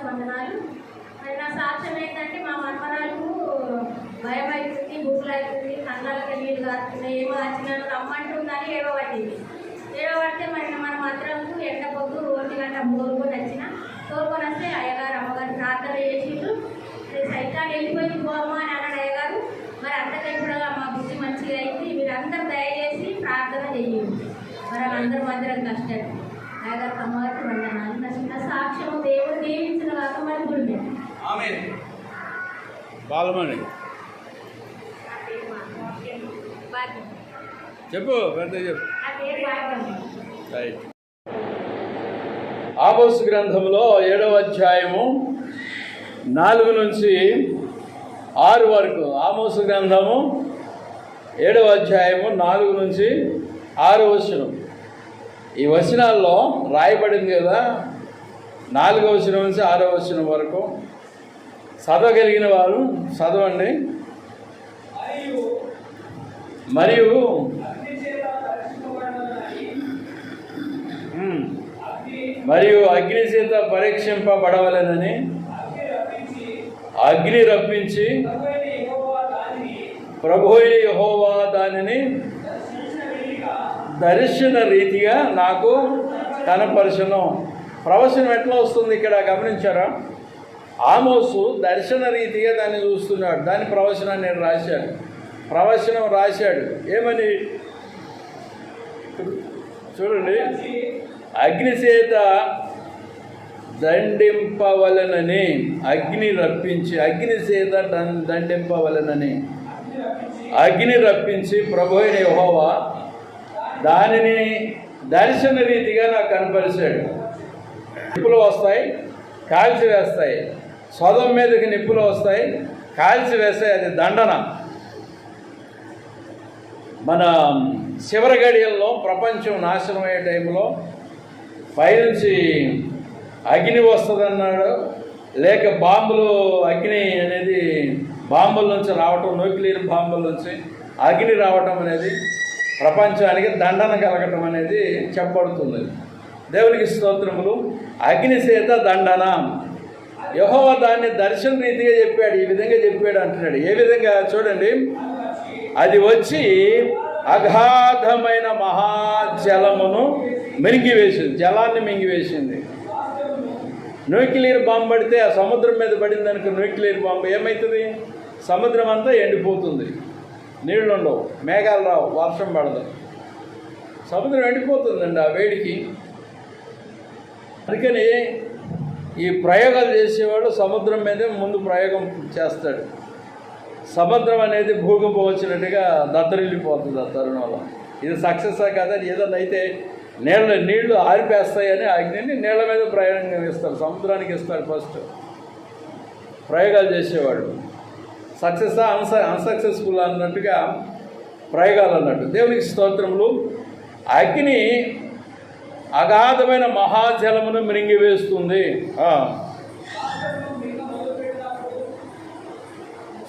అమ్మగారికి వందనాలు. మరి నా సాక్ష్యం ఏంటంటే మా మనమరాలకు భయం అవుతుంది, బుక్కులు అవుతుంది, కళ్ళకి నీళ్ళు కాస్తున్నాయి, ఏమో వచ్చినాను రమ్మంటుందని ఏడవబట్టింది. ఏడవబడితే మరి మన మంత్రంకు ఎండ పొద్దు 1 గంట తోలుకొని వస్తే అయ్యగారు అమ్మగారు ప్రార్థన చేసిండ్రు. సైతాన్ని వెళ్ళిపోయి పోమ్మా అని అన్నాడు అయ్యగారు. మరి అంతకంటే కూడా మా బుద్ధి మంచిగా అయింది. మీరందరూ దయచేసి ప్రార్థన చేయండి. మరి వాళ్ళందరూ మందిరం కష్టాలు అయ్యగారు అమ్మగారికి వందనాలు. నా చిన్న సాక్ష్యం దేవుడు దీవించిన కాక మరి గుడి చెప్పు పెద్ద చెప్పు. ఆమోసు గ్రంథంలో 7వ అధ్యాయము 4 నుంచి 6 వరకు. ఆమోసు గ్రంథము 7వ అధ్యాయము 4 నుంచి 6 వచనం. ఈ వచనాల్లో రాయబడింది కదా, 4వ వచనం నుంచి 6వ వచనం వరకు. చదవగలిగిన వారు చదవండి. మరియు అగ్ని చేత పరీక్షింపబడవలెనని అగ్ని రప్పించి ప్రభువైన యెహోవా దానిని దర్శన రీతిగా నాకు కనపరచును. ప్రవచనం ఎట్లా వస్తుంది ఇక్కడ గమనించారా? ఆమోసు దర్శన రీతిగా దాన్ని చూస్తున్నాడు. దాని ప్రవచనాన్ని నేను రాశాడు. ప్రవచనం రాశాడు ఏమని చూడండి. అగ్ని చేత దండింపవలనని అగ్ని రప్పించి, అగ్ని చేత దండింపవలనని అగ్ని రప్పించి ప్రభువైన యెహోవా దానిని దర్శన రీతిగా నాకు కనపరిచాడు. నిప్పులు వస్తాయి, కాల్చి వేస్తాయి. సొదొమ మీదకి నిప్పులు వస్తాయి, కాల్చి వేస్తాయి. అది దండన. మన చివరి గడియల్లో ప్రపంచం నాశనం అయ్యే టైంలో పైనుంచి అగ్ని వస్తుందన్నాడు. లేక బాంబులు, అగ్ని అనేది బాంబుల నుంచి రావటం, న్యూక్లియర్ బాంబుల నుంచి అగ్ని రావటం అనేది ప్రపంచానికి దండన కలగటం అనేది చెప్పబడుతుంది. దేవునికి స్తోత్రములు. అగ్ని చేత దండన. యెహోవా దాన్ని దర్శన రీతిగా చెప్పాడు. ఈ విధంగా చెప్పాడు అంటున్నాడు. ఏ విధంగా చూడండి. అది వచ్చి అగాధమైన మహాజలమును మింగివేసింది. జలాన్ని మింగివేసింది. న్యూక్లియర్ బాంబు పడితే ఆ సముద్రం మీద పడింది అనుకో, న్యూక్లియర్ బాంబు ఏమవుతుంది? సముద్రం అంతా ఎండిపోతుంది, నీళ్ళు ఉండవు, మేఘాలు రావు, వర్షం పడదు, సముద్రం ఎండిపోతుందండి ఆ వేడికి. అందుకని ఈ ప్రయోగాలు చేసేవాడు సముద్రం మీదే ముందు ప్రయోగం చేస్తాడు. సముద్రం అనేది భూకంపం వచ్చినట్టుగా దద్దరిల్లిపోతుంది ఆ తరుణంలో. ఇది సక్సెస్ కదా, ఏదైనా అయితే నీళ్లు ఆరిపేస్తాయని అగ్నిని నీళ్ల మీద ప్రయోగం ఇస్తారు, సముద్రానికి ఇస్తాడు ఫస్ట్ ప్రయోగాలు చేసేవాడు. సక్సెస్ అన్సక్సెస్ఫుల్ అన్నట్టుగా ప్రయోగాలు అన్నట్టు. దేవునికి స్తోత్రములు. అగ్ని అగాధమైన మహాజలమును మింగివేస్తుంది.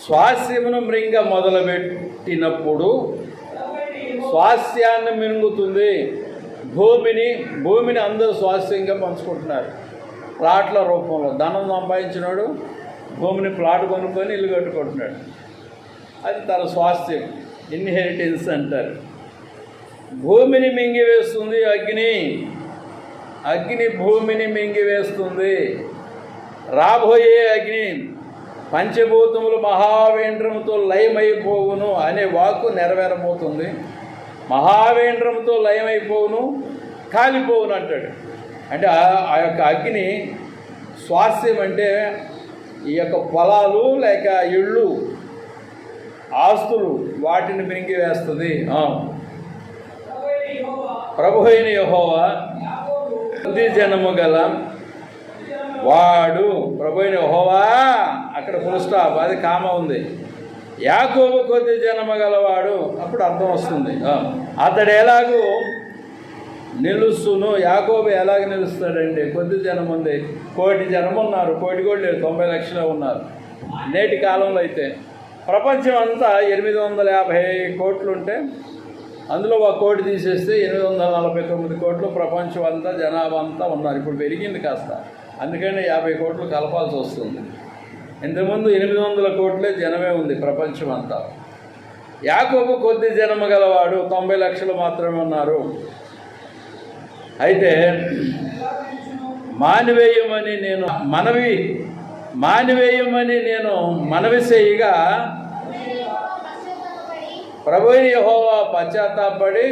స్వాస్యమును మృంగ మొదలుపెట్టినప్పుడు స్వాస్యాన్ని మింగుతుంది. భూమిని అందరూ స్వాస్యంగా పంచుకుంటున్నారు. ప్లాట్ల రూపంలో ధనం సంపాదించినాడు భూమిని ప్లాట్ కొనుక్కొని ఇల్లు కట్టుకుంటున్నాడు. అది తన స్వాస్థ్యం, ఇన్హెరిటెన్స్ అంటారు. భూమిని మింగివేస్తుంది అగ్ని భూమిని మింగివేస్తుంది. రాబోయే అగ్ని పంచభూతములు మహావేంద్రముతో లయమైపోవును అనే వాక్కు నెరవేరబోతుంది. మహావేంద్రముతో లయమైపోవును, కాలిపోవును అంటాడు. అంటే ఆ యొక్క అగ్ని స్వాస్థ్యం అంటే ఈ యొక్క పొలాలు లేక ఇళ్ళు, ఆస్తులు, వాటిని మింగివేస్తుంది. ప్రభువైన యెహోవా కొద్ది జనము గల వాడు. ప్రభువైన యెహోవా అక్కడ ఫుల్ స్టాప్, అది కామ ఉంది. యాకోబు కొద్ది జనము గలవాడు, అప్పుడు అర్థం వస్తుంది. అతడు ఎలాగూ నిలుస్తును. యాకోబు ఎలాగ నిలుస్తాడండి? కొద్ది జనం ఉంది. 1,000,000 జనం ఉన్నారు, 1,000,000 కూడా లేదు, 90 లక్షలు ఉన్నారు. నేటి కాలంలో అయితే ప్రపంచం అంతా 850 కోట్లు ఉంటే అందులో 1 కోటి తీసేస్తే 849 కోట్లు ప్రపంచం అంతా జనాభా అంతా ఉన్నారు. ఇప్పుడు పెరిగింది కాస్త. అందుకని 50 కోట్లు కలపాల్సి వస్తుంది. ఇంతకుముందు 800 కోట్లే జనమే ఉంది ప్రపంచం అంతా. యాకోబు కొద్ది జనము గలవాడు, 90 లక్షలు మాత్రమే ఉన్నారు. అయితే మానివేయమని నేను మనవి చేయగా ప్రభువైన యెహోవా పశ్చాత్తాపడి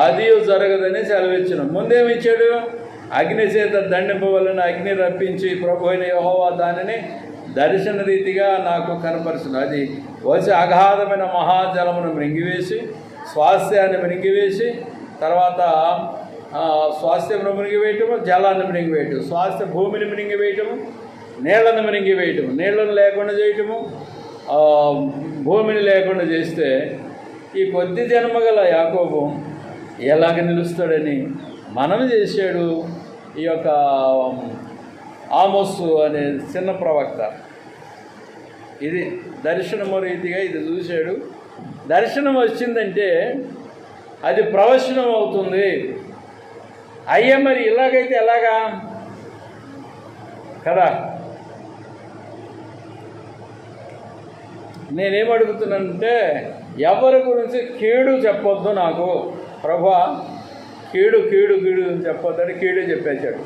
అది జరగదని సెలవిచ్చును. ముందేమిచ్చాడు? అగ్ని చేత దండింపవలన అగ్ని రప్పించి ప్రభువైన యెహోవా దానిని దర్శన రీతిగా నాకు కనపరుచును. అది వచ్చి అగాధమైన మహాజలమును మృంగివేసి స్వాస్థ్యాన్ని మృంగివేసి తర్వాత స్వాస్థ్యమును మృంగివేయటము, జలాన్ని మృంగివేయటము, స్వాస్థ్య భూమిని మృంగివేయటము, నీళ్లను మృంగివేయటము, నీళ్లను లేకుండా చేయటము, భూమిని లేకుండా చేస్తే ఈ కొద్ది జన్మ గల యాకోబు ఎలాగ నిలుస్తాడని మనం చేశాడు ఈ యొక్క ఆమోసు అనే చిన్న ప్రవక్త. ఇది దర్శనము రీతిగా ఇది చూశాడు. దర్శనం వచ్చిందంటే అది ప్రవచనం అవుతుంది. అయ్యే మరి ఇలాగైతే ఎలాగా కదా? నేనేమడుగుతున్నానంటే ఎవరి గురించి కీడు చెప్పొద్దు నాకు ప్రభువా, కీడు కీడు కీడు చెప్పొద్దంటే కీడే చెప్పేశాడు.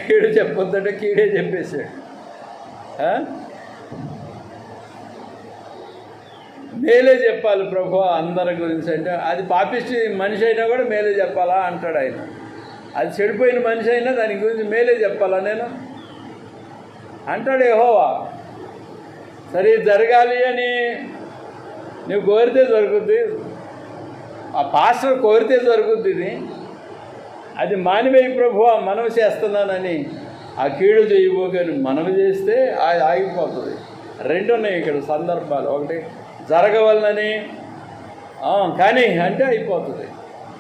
కీడు చెప్పొద్దంటే కీడే చెప్పేశాడు. మేలే చెప్పాలి ప్రభువా అందరి గురించి అంటే, అది పాపిష్టి మనిషి అయినా కూడా మేలే చెప్పాలా అంటాడు ఆయన. అది చెడిపోయిన మనిషి అయినా దాని గురించి మేలే చెప్పాలా నేను అంటాడు యెహోవా. సరే జరగాలి అని నువ్వు కోరితే జరుగుద్ది, ఆ పాస్టర్ కోరితే జరుగుద్ది. ఇది అది మానివేయి ప్రభువా మనవి చేస్తున్నానని ఆ కీడు చేయబోకని మనవి చేస్తే ఆగిపోతుంది. రెండు ఉన్నాయి ఇక్కడ సందర్భాలు. ఒకటి జరగవలనని కానీ అంటే అయిపోతుంది,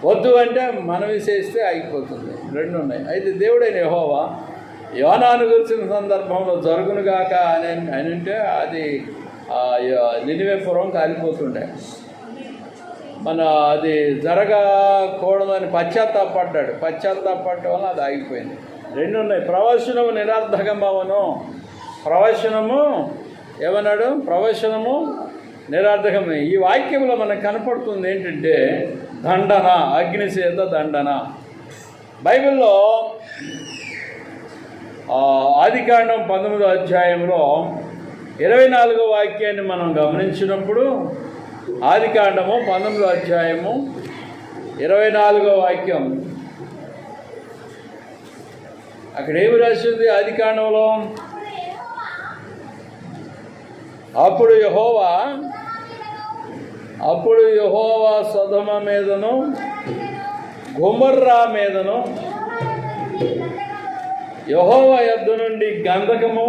వద్దు అంటే మనవి చేస్తే ఆగిపోతుంది. రెండు ఉన్నాయి. అయితే దేవుడైన యెహోవా యోనాను గురించిన సందర్భంలో జరుగునుగాక అని అంటే అది నినివేపురం కాలిపోతుండే. అది జరగకూడదని పశ్చాత్తాపడ్డాడు. పశ్చాత్తాపడటం వల్ల అది ఆగిపోయింది. రెండు ఉన్నాయి. ప్రవచనము నిరర్ధకమవను. ప్రవచనము ఏమన్నాడు? ప్రవచనము నిరర్ధకమే. ఈ వాక్యంలో మనకు కనపడుతుంది ఏంటంటే దండన, అగ్ని చేత దండన. బైబిల్లో ఆదికాండం 19వ అధ్యాయంలో 24వ వాక్యాన్ని మనం గమనించినప్పుడు, ఆదికాండము 19వ అధ్యాయము 24వ వాక్యం, అక్కడ ఏమి రాసింది? ఆదికాండంలో అప్పుడు యెహోవా సొదొమ మీదను గొమొర్రా మీదను యెహోవా యొద్ద నుండి గంధకము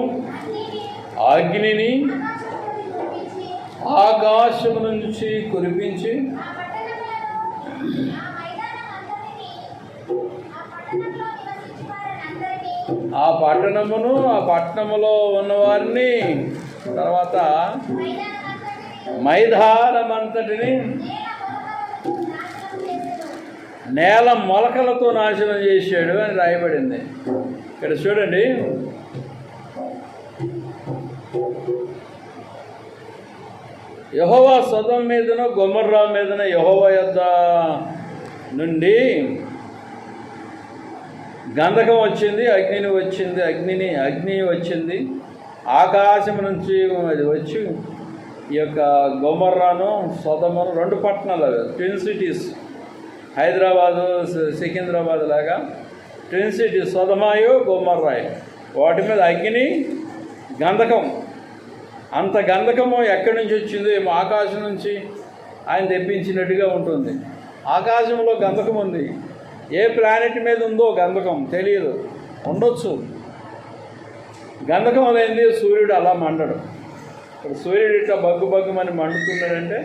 అగ్నిని ఆకాశము నుంచి కురిపించి ఆ పట్టణములో ఉన్నవారిని, తర్వాత మైదానమంతటిని నేల మొలకలతో నాశనం చేశాడు అని రాయబడింది. ఇక్కడ చూడండి, యెహోవా సొదొమ మీదను గొమొర్రా మీదను యెహోవా యొద్ద నుండి గంధకం వచ్చింది, అగ్ని వచ్చింది. ఆకాశం నుంచి అది వచ్చి ఈ యొక్క గొమొర్రాను సొదొమను, రెండు పట్టణాలు అవి ట్విన్ సిటీస్, హైదరాబాదు సికింద్రాబాద్ లాగా ట్విన్ సిటీస్ సొదొమాయు గొమొర్రాయు. వాటి మీద అగ్ని గంధకం. అంత గంధకము ఎక్కడి నుంచి వచ్చిందో ఏమో, ఆకాశం నుంచి ఆయన తెప్పించినట్టుగా ఉంటుంది. ఆకాశంలో గంధకం ఉంది. ఏ ప్లానెట్ మీద ఉందో గంధకం తెలియదు, ఉండొచ్చు. గంధకం లేనిది సూర్యుడు అలా మండడు. ఇప్పుడు సూర్యుడు ఇట్లా బగ్గుమని మండుతున్నాడంటే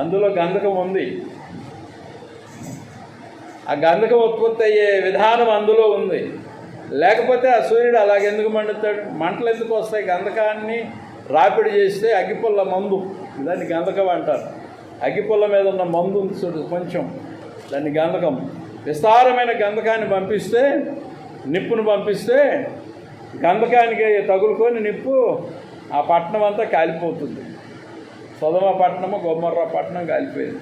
అందులో గంధకం ఉంది. ఆ గంధకం ఉత్పత్తి అయ్యే విధానం అందులో ఉంది. లేకపోతే ఆ సూర్యుడు అలాగెందుకు మండుతాడు? మంటలు ఎందుకు వస్తాయి? గంధకాన్ని రాపిడి చేస్తే అగ్గిపుల్ల మందు, దాన్ని గంధకం అంటారు. అగ్గిపుల్ల మీద ఉన్న మందు ఉంది చూడు కొంచెం, దాన్ని గంధకం. విస్తారమైన గంధకాన్ని పంపిస్తే నిప్పును పంపిస్తే గంధకానికి తగులుకొని నిప్పు ఆ పట్టణం అంతా కాలిపోతుంది. సొదమ పట్టణము గొమొర్రా పట్టణం కాలిపోయింది.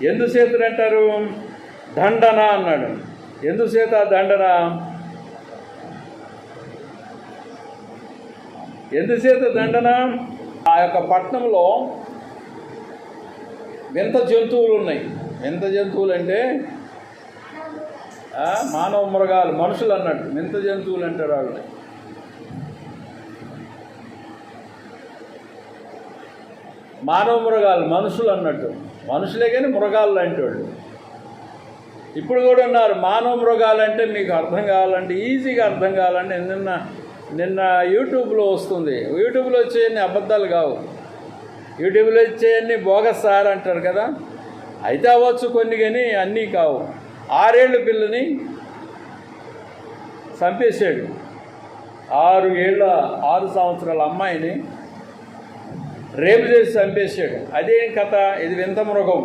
ఎందుచేత అంటారు? దండన అన్నాడు. ఎందుచేత దండన? ఎందుచేత దండన? ఆ యొక్క పట్టణంలో వింత జంతువులు ఉన్నాయి. వింత జంతువులు అంటే మానవ మృగాలు, మనుషులు అన్నట్టు. వింత జంతువులు అంటారు వాళ్ళని. మానవ మృగాలు, మనుషులు అన్నట్టు. మనుషులే కానీ మృగాలు లాంటి వాళ్ళు ఇప్పుడు కూడా ఉన్నారు. మానవ మృగాలు అంటే మీకు అర్థం కావాలంటే, ఈజీగా అర్థం కావాలంటే నిన్న యూట్యూబ్లో వస్తుంది. యూట్యూబ్లో వచ్చేయన్ని అబద్ధాలు కావు. యూట్యూబ్లో వచ్చేయన్ని బోగస్ సార్ అంటారు కదా, అయితే అవ్వచ్చు కొన్ని, కానీ అన్నీ కావు. 6 ఏళ్ళ పిల్లని చంపేశాడు. 6 సంవత్సరాల అమ్మాయిని రేపు చేసి చంపేశాడు. అదేం కథ? ఇది వింత మృగం.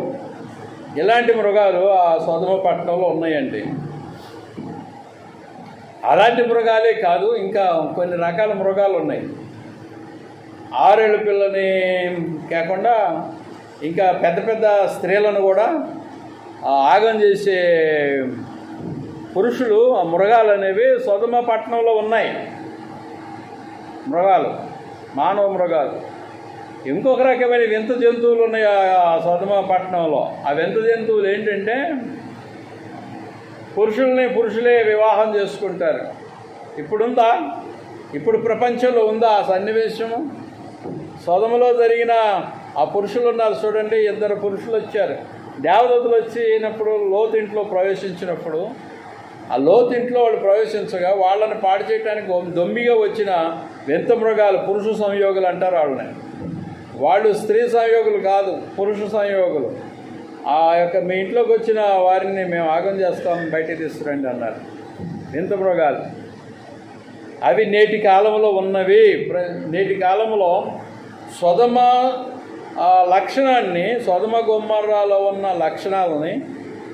ఇలాంటి మృగాలు ఆ సొదమ పట్టణంలో ఉన్నాయండి. అలాంటి మృగాలే కాదు, ఇంకా కొన్ని రకాల మృగాలు ఉన్నాయి. 6 ఏళ్ళ పిల్లని కాకుండా ఇంకా పెద్ద పెద్ద స్త్రీలను కూడా ఆగం చేసే పురుషులు, ఆ మృగాలు అనేవి సొదమ పట్టణంలో ఉన్నాయి. మృగాలు, మానవ మృగాలు. ఇంకొక రకమైన వింత జంతువులు ఉన్నాయి ఆ సొదమ పట్టణంలో. ఆ వింత జంతువులు ఏంటంటే పురుషులే వివాహం చేసుకుంటారు. ఇప్పుడుందా? ఇప్పుడు ప్రపంచంలో ఉందా ఆ సన్నివేశము? సొదమలో జరిగిన ఆ పురుషులు ఉన్నారు చూడండి. 2 పురుషులు వచ్చారు. దేవదూతలు వచ్చినప్పుడు లోతింట్లో ప్రవేశించినప్పుడు, ఆ లోతింట్లో వాళ్ళు ప్రవేశించగా వాళ్ళని పాడు చేయడానికి దొమ్మిగా వచ్చిన వింత మృగాలు, పురుష సంయోగులు అంటారు వాళ్ళని. వాళ్ళు స్త్రీ సంయోగులు కాదు, పురుష సంయోగులు. ఆ యొక్క మీ ఇంట్లోకి వచ్చిన వారిని మేము ఆగం చేస్తాం, బయటికి తీసుకురండి అన్నారు. వింత మృగాలు అవి నేటి కాలంలో ఉన్నవి. నేటి కాలంలో సొదమ లక్షణాన్ని, సొదమ గొమొర్రాలో ఉన్న లక్షణాలని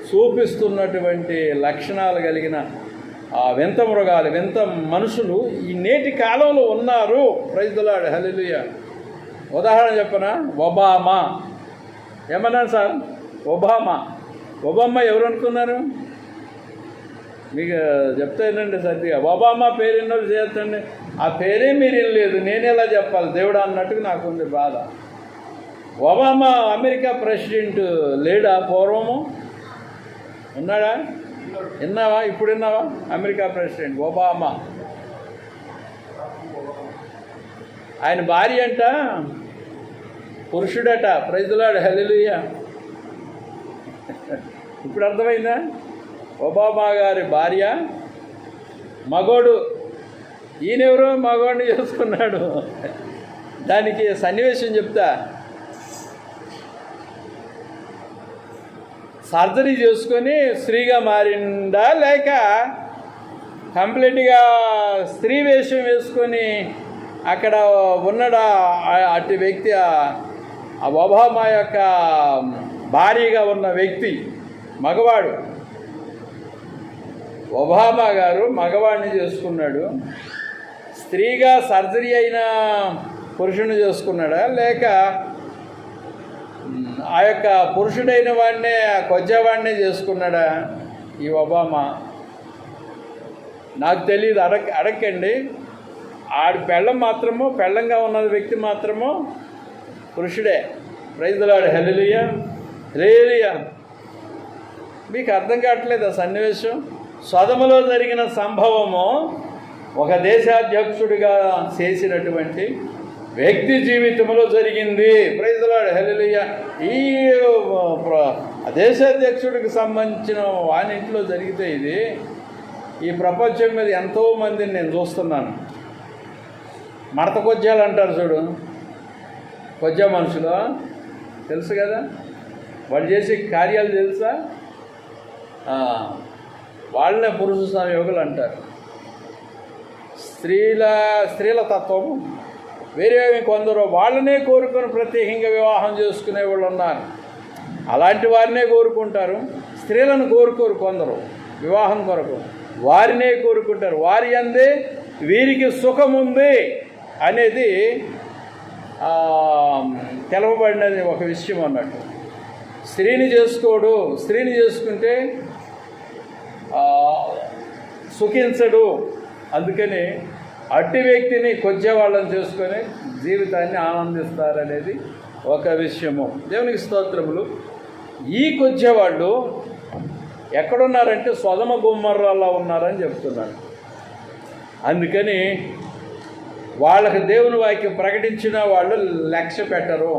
చూపిస్తున్నటువంటి లక్షణాలు కలిగిన ఆ వింత మృగాలు, వింత మనుషులు ఈ నేటి కాలంలో ఉన్నారు. ప్రైజ్ ది లార్డ్, హల్లెలూయా. ఉదాహరణ చెప్పనా? ఒబామా. ఏమన్నాను సార్? ఒబామా ఎవరు అనుకున్నారు? మీకు చెప్తానండి సరిగ్గా. ఒబామా పేరు ఎన్నోళ్ళు చేస్తండి. ఆ పేరే మీరు లేదు, నేను ఎలా చెప్పాలి దేవుడా అన్నట్టుగా నాకుంది బాధ. ఒబామా అమెరికా ప్రెసిడెంట్ లేడా? పూర్వము ఉన్నాడా? విన్నావా? ఇప్పుడు విన్నావా? America president Obama. ఆయన భార్య అంట పురుషుడట. ప్రైజ్ ది లార్డ్, హల్లెలూయా. ఇప్పుడు అర్థమైందా? ఒబామా గారి భార్య మగోడు. ఈయనెవరో మగోడిని చేసుకున్నాడు. దానికి సన్నివేశం చెప్తా. సర్జరీ చేసుకొని స్త్రీగా మారిందా, లేక కంప్లీట్గా స్త్రీ వేషం వేసుకొని అక్కడ ఉన్నాడా అటు వ్యక్తి? ఆ ఒబామా యొక్క భార్యగా ఉన్న వ్యక్తి మగవాడు. ఒబామా గారు మగవాడిని చేసుకున్నాడు. స్త్రీగా సర్జరీ అయిన పురుషుని చేసుకున్నాడా, లేక ఆ యొక్క పురుషుడైన వాడినే, కొజ్జావాడినే చేసుకున్నాడా ఈ ఒబామా? నాకు తెలియదు. అడగండి. ఆడి పెళ్ళం మాత్రము, పెళ్ళంగా ఉన్న వ్యక్తి మాత్రము పురుషుడే. ప్రైజ్ ది లార్డ్, హల్లెలూయా, హల్లెలూయా. మీకు అర్థం కావట్లేదు ఆ సన్నివేశం? సొదమలో జరిగిన సంభవము ఒక దేశాధ్యక్షుడిగా చేసినటువంటి వ్యక్తి జీవితంలో జరిగింది. ప్రైజ్ ది లార్డ్, హల్లెలూయా. ఈ దేశాధ్యక్షుడికి సంబంధించిన వానింట్లో జరిగితే ఇది ఈ ప్రపంచం మీద ఎంతోమందిని నేను చూస్తున్నాను. మడత కొజ్జాలు అంటారు చూడు, కొజ్జా మనుషులు తెలుసు కదా, వాళ్ళు చేసే కార్యాలు తెలుసా? వాళ్ళనే పురుష సంయోగులు అంటారు. స్త్రీల తత్వము వేరే కొందరు వాళ్ళనే కోరుకొని ప్రత్యేకంగా వివాహం చేసుకునే వాళ్ళు ఉన్నారు. అలాంటి వారినే కోరుకుంటారు. స్త్రీలను కోరుకోరు కొందరు వివాహం కొరకు. వారినే కోరుకుంటారు, వారి అందే వీరికి సుఖముంది అనేది తెలవబడినది ఒక విషయం అన్నట్టు. స్త్రీని చేసుకోడు, స్త్రీని చేసుకుంటే సుఖించడు. అందుకని అట్టి వ్యక్తిని కొద్దివాళ్ళని చేసుకొని జీవితాన్ని ఆనందిస్తారనేది ఒక విషయము. దేవునికి స్తోత్రములు. ఈ కొద్దివాళ్ళు ఎక్కడున్నారంటే సొదమ గొమొర్రాలో ఉన్నారని చెప్తున్నారు. అందుకని వాళ్ళకి దేవుని వాక్యం ప్రకటించిన వాళ్ళు లక్ష్య పెట్టరు,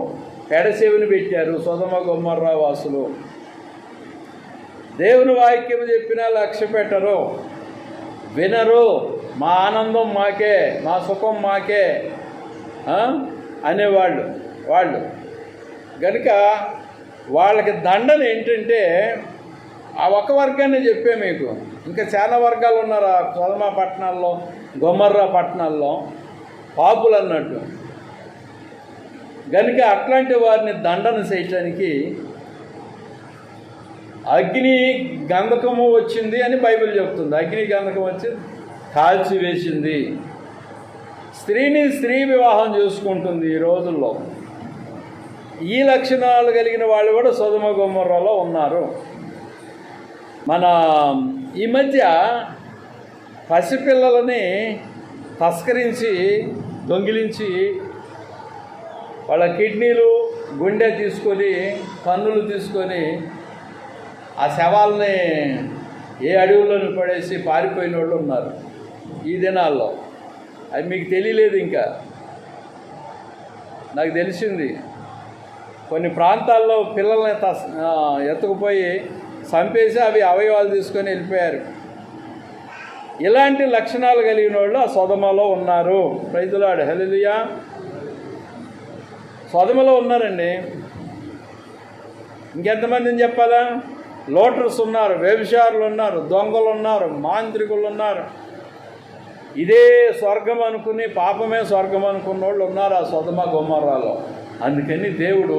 పెడచెవిని పెట్టారు సొదమ గొమొర్రా వాసులు. దేవుని వాక్యం చెప్పినా లక్ష్య పెట్టరు, వినరు. మా ఆనందం మాకే, మా సుఖం మాకే అనేవాళ్ళు వాళ్ళు కనుక వాళ్ళకి దండన ఏంటంటే ఆ ఒక వర్గాన్ని చెప్పే మీకు. ఇంకా చాలా వర్గాలు ఉన్నారు ఆ సొదమ పట్టణాల్లో, గొమొర్రా పట్టణాల్లో పాపులు అన్నట్టు. కనుక అట్లాంటి వారిని దండన చేయటానికి అగ్ని గంధకము వచ్చింది అని బైబిల్ చెప్తుంది. అగ్ని గంధకం వచ్చి కాల్చి వేసింది. స్త్రీని స్త్రీ వివాహం చేసుకుంటుంది ఈ రోజుల్లో. ఈ లక్షణాలు కలిగిన వాళ్ళు కూడా సొదమ గొమొర్రాలో ఉన్నారు. మన ఈ మధ్య పసిపిల్లలని తస్కరించి దొంగిలించి వాళ్ళ కిడ్నీలు, గుండె తీసుకొని, కన్నులు తీసుకొని ఆ శవాల్ని ఏ అడవుల్లోనూ పడేసి పారిపోయిన వాళ్ళు ఉన్నారు ఈ దినాల్లో. అది మీకు తెలియలేదు, ఇంకా నాకు తెలిసింది. కొన్ని ప్రాంతాల్లో పిల్లల్ని ఎత్తుకుపోయి చంపేసి అవి అవయవాలు తీసుకొని వెళ్ళిపోయారు. ఇలాంటి లక్షణాలు కలిగిన వాళ్ళు ఆ సొదమలో ఉన్నారు. ప్రైజ్ ది లార్డ్, హల్లెలూయా. సొదమలో ఉన్నారండి. ఇంకెంతమందిని చెప్పాలా? లోటర్స్ ఉన్నారు, వ్యభిచారులు ఉన్నారు, దొంగలు ఉన్నారు, మాంత్రికులు ఉన్నారు. ఇదే స్వర్గం అనుకుని పాపమే స్వర్గం అనుకున్న వాళ్ళు ఉన్నారు ఆ సొదమ గొమొర్రాలో. అందుకని దేవుడు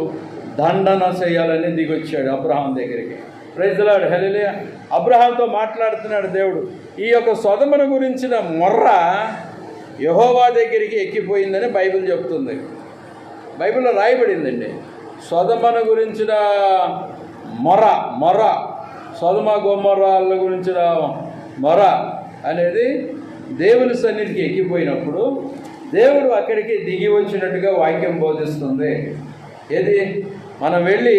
దండన చేయాలని దిగొచ్చాడు అబ్రహాం దగ్గరికి. ప్రైజ్ ది లార్డ్, హల్లెలూయా. అబ్రహాంతో మాట్లాడుతున్నాడు దేవుడు. ఈ యొక్క సొదమను గురించిన మొర్ర యెహోవా దగ్గరికి ఎక్కిపోయిందని బైబిల్ చెప్తుంది. బైబిల్లో రాయబడిందండి. సొదమను గురించిన మొర సొదమ గొమొర్రాల గురించిన మొర అనేది దేవుని సన్నిధికి ఎక్కిపోయినప్పుడు దేవుడు అక్కడికి దిగి వచ్చినట్టుగా వాక్యం బోధిస్తుంది. ఏది మనం వెళ్ళి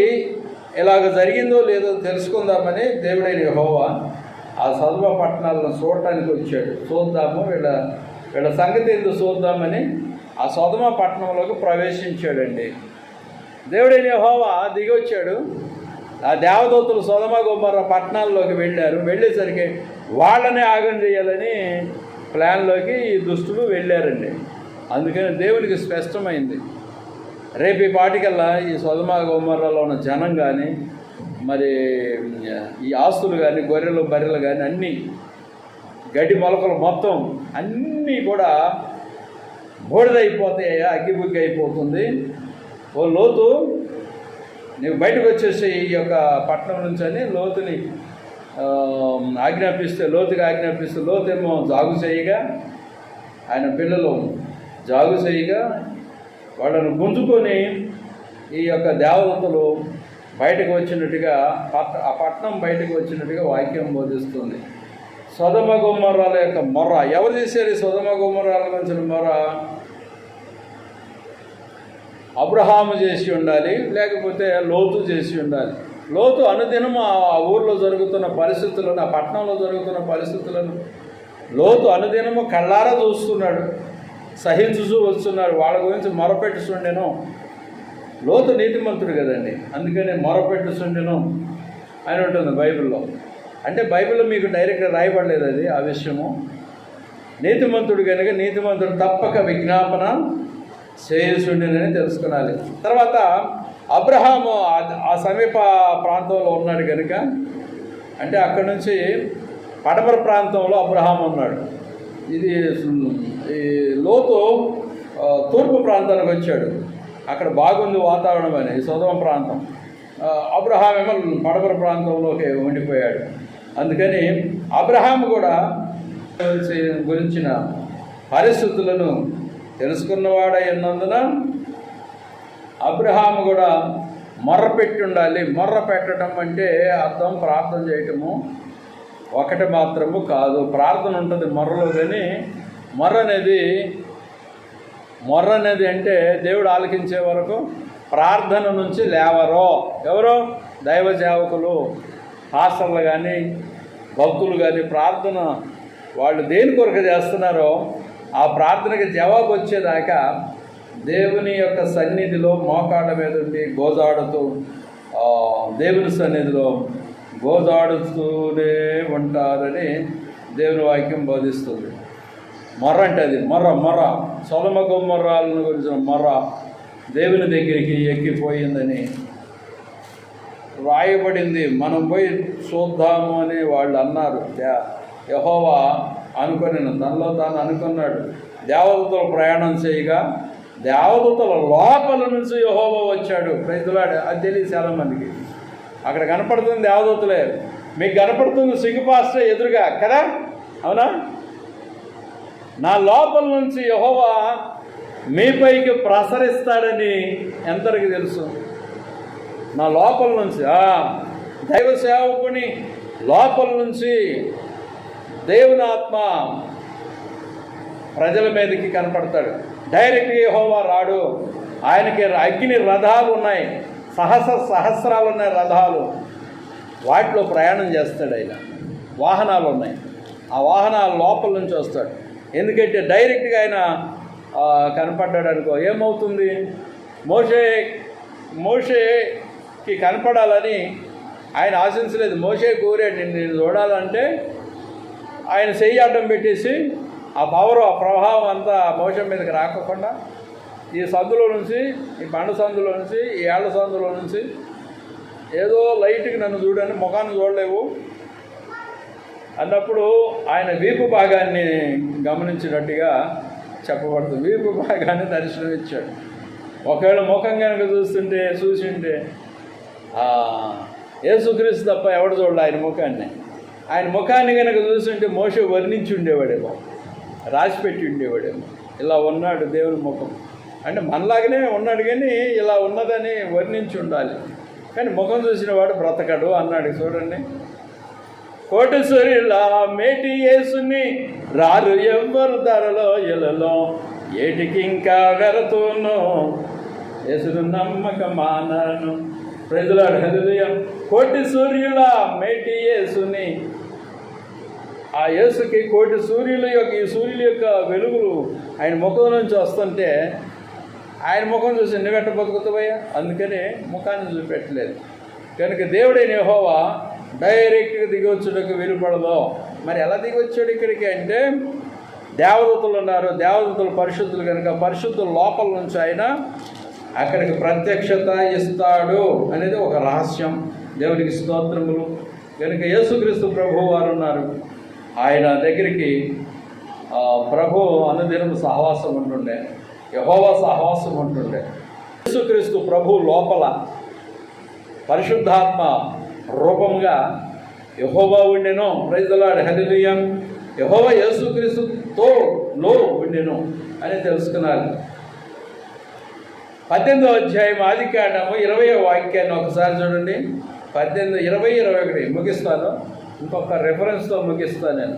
ఇలాగ జరిగిందో లేదో తెలుసుకుందామని దేవుడైన యెహోవా ఆ సొదమ పట్టణాలను చూడటానికి వచ్చాడు. చూద్దాము వీళ్ళ సంగతి ఎందుకు చూద్దామని ఆ సొదమ పట్టణంలోకి ప్రవేశించాడండి. దేవుడైన యెహోవా దిగి వచ్చాడు. ఆ దేవదూతలు సొదమ గొమొర్రా పట్టణాల్లోకి వెళ్ళారు. వెళ్ళేసరికి వాళ్ళని ఆగం చేయాలని ప్లాన్లోకి ఈ దుష్టులు వెళ్ళారండి. అందుకని దేవునికి స్పష్టమైంది, రేపు ఈ పాటికల్లా ఈ సొదమ గొమొర్రాలో ఉన్న జనం కానీ, మరి ఈ ఆస్తులు కానీ, గొర్రెలు బర్రెలు కానీ, అన్నీ గడ్డి మొలకలు మొత్తం అన్నీ కూడా బూడిదైపోతాయి, అగ్గిబుగ్గి అయిపోతుంది. ఓ లోతు, నీవు బయటకు వచ్చేసి ఈ యొక్క పట్టణం నుంచి అని లోతుని లోతుగా ఆజ్ఞాపిస్తే లోతేమో జాగు చేయగా, ఆయన పిల్లలు జాగు చేయగా వాళ్ళను గుంజుకొని ఈ యొక్క దేవదూతలు బయటకు వచ్చినట్టుగా, ఆ పట్టణం బయటకు వచ్చినట్టుగా వాక్యం బోధిస్తుంది. సొదమ గొమొర్రాల యొక్క మొర్ర ఎవరు చేశారు? ఈ సొదమ గొమొర్రాల గురించిన మొర్ర అబ్రహాము చేసి ఉండాలి, లేకపోతే లోతు చేసి ఉండాలి. లోతు అనుదినం ఆ ఊర్లో జరుగుతున్న పరిస్థితులను, ఆ పట్టణంలో జరుగుతున్న పరిస్థితులను లోతు అనుదినము కళ్ళారా చూస్తున్నాడు, సహించు వస్తున్నాడు. వాళ్ళ గురించి మొరపెట్టుచుండెను. లోతు నీతిమంతుడు కదండి, అందుకని మొరపెట్టుచుండెను అని ఉంటుంది బైబిల్లో. అంటే బైబిల్లో మీకు డైరెక్ట్గా రాయబడలేదు అది, ఆ విషయము. నీతిమంతుడు కనుక నీతిమంతుడు తప్పక విజ్ఞాపన చేయుచుండెనని తెలుసుకోవాలి. తర్వాత అబ్రహాము ఆ సమీప ప్రాంతంలో ఉన్నాడు కనుక, అంటే అక్కడి నుంచి పడమర ప్రాంతంలో అబ్రహాము ఉన్నాడు. ఇది ఈ లోతు తూర్పు ప్రాంతానికి వచ్చాడు. అక్కడ బాగుంది వాతావరణం అని, సొదమ ప్రాంతం. అబ్రహాం ఏమో పడమర ప్రాంతంలోకి ఉండిపోయాడు. అందుకని అబ్రహాము కూడా గురించిన పరిస్థితులను తెలుసుకున్నవాడై ఉన్నందున అబ్రహాము కూడా మొర్ర పెట్టి ఉండాలి. మొర్ర పెట్టడం అంటే అర్థం ప్రార్థన చేయటము ఒకటి మాత్రము కాదు. ప్రార్థన ఉంటుంది మొర్రలో, కానీ మొర్ర అనేది అంటే దేవుడు ఆలకించే వరకు ప్రార్థన నుంచి లేవరో ఎవరో దైవ సేవకులు, పాస్టర్లు కానీ భక్తులు కానీ ప్రార్థన వాళ్ళు దేని కొరకు చేస్తున్నారో ఆ ప్రార్థనకి జవాబు వచ్చేదాకా దేవుని యొక్క సన్నిధిలో మోకాళ్ళ మీద ఉండి గోజాడుతూ దేవుని సన్నిధిలో గోజాడుతూనే ఉంటారని దేవుని వాక్యం బోధిస్తుంది. మొర్ర అంటే అది మొర్ర సొదొమ గొమొర్రాలను గురించిన మొర్ర దేవుని దగ్గరికి ఎక్కిపోయిందని రాయబడింది. మనం పోయి చూద్దాము అని వాళ్ళు అన్నారు. యెహోవా తనలో తాను అనుకున్నాడు. దేవదూతలు ప్రయాణం చేయగా దేవదూతల లోపల నుంచి యెహోవా వచ్చాడు. ప్రైజులాడు. అది తెలియదు చాలా మందికి. అక్కడ కనపడుతుంది దేవదూతలే, మీకు కనపడుతుంది సిగ్గుపాస్టర్ ఎదురుగా కదా, అవునా? నా లోపల నుంచి యెహోవా మీపైకి ప్రసరిస్తాడని ఎంతవరకు తెలుసు? నా లోపల నుంచి దైవ సేవకుని లోపల నుంచి దేవుని ఆత్మ ప్రజల మీదకి కనపడతాడు. డైరెక్ట్గా యెహోవా రాడు. ఆయనకి అగ్ని రథాలు ఉన్నాయి, సహస్రాలు ఉన్నాయి రథాలు. వాటిలో ప్రయాణం చేస్తాడు ఆయన. వాహనాలు ఉన్నాయి, ఆ వాహనాల లోపల నుంచి వస్తాడు. ఎందుకంటే డైరెక్ట్గా ఆయన కనపడ్డాడు అనుకో ఏమవుతుంది? మోషేకి కనపడాలని ఆయన ఆశించలేదు. మోషే కోరాడు, నేను చూడాలంటే ఆయన చెయ్యి అడ్డం పెట్టేసి ఆ పవర్ ఆ ప్రభావం అంతా మోషే మీదకి రాకుండా ఈ సందులో నుంచి, ఈ బండ సందులో నుంచి, ఈ ఏళ్ల సందులో నుంచి ఏదో లైట్కి నన్ను చూడని, ముఖాన్ని చూడలేవు అన్నప్పుడు ఆయన వీపు భాగాన్ని గమనించినట్టుగా చెప్పబడుతుంది. వీపు భాగాన్ని దర్శనం ఇచ్చాడు. ఒకవేళ ముఖం కనుక చూసింటే యేసుక్రీస్తు తప్ప ఎవడు చూడాలి ఆయన ముఖాన్ని. ఆయన ముఖాన్ని కనుక చూస్తుంటే మోషే వర్ణించి ఉండేవాడేమో, రాసిపెట్టి ఉండేవాడేమో. ఇలా ఉన్నాడు దేవుని ముఖం అంటే మనలాగానే ఉన్నాడు, కానీ ఇలా ఉన్నదని వర్ణించి ఉండాలి. కానీ ముఖం చూసిన వాడు బ్రతకడు అన్నాడు. చూడండి, కోటేశ్వరిలా మేటి యేసుని రారు ఎవ్వరు ధరలో ఎలలో ఏటికి ఇంకా వెరతూను యేసును నమ్మక మానను. ప్రజలాడు హల్లెలూయా. కోటి సూర్యుల మేటి యేసుని, ఆ యేసుకి కోటి ఈ సూర్యుల యొక్క వెలుగులు ఆయన ముఖం నుంచి వస్తుంటే ఆయన ముఖం చూసి నువ్వెట్ట బతుకుతావయ్యా? అందుకని ముఖాన్ని చూపెట్టలేదు. కనుక దేవుడైన యెహోవా డైరెక్ట్గా దిగొచ్చుటకు వీలుపడదు. మరి ఎలా దిగొచ్చాడు ఇక్కడికి అంటే దేవదూతలు ఉన్నారు, దేవదూతలు పరిశుద్ధులు కనుక పరిశుద్ధుల లోపల నుంచి ఆయన అక్కడికి ప్రత్యక్షత ఇస్తాడు అనేది ఒక రహస్యం. దేవునికి స్తోత్రములు. కనుక యేసుక్రీస్తు ప్రభు వారు ఉన్నారు. ఆయన దగ్గరికి ప్రభు అనుదినం సహవాసం ఉంటుండే, యెహోవా సహవాసం ఉంటుండే. యేసుక్రీస్తు ప్రభు లోపల పరిశుద్ధాత్మ రూపంగా యెహోవా ఉండెను. Praise the lord. Hallelujah. Jehovah యేసుక్రీస్తుతో ఉండెను అని తెలుసుకున్నారు. 18వ అధ్యాయం ఆదికాండము 20వ వాక్యాన్ని ఒకసారి చూడండి. 18, 20, 21 ముగిస్తాను. ఇంకొక రెఫరెన్స్తో ముగిస్తాను నేను.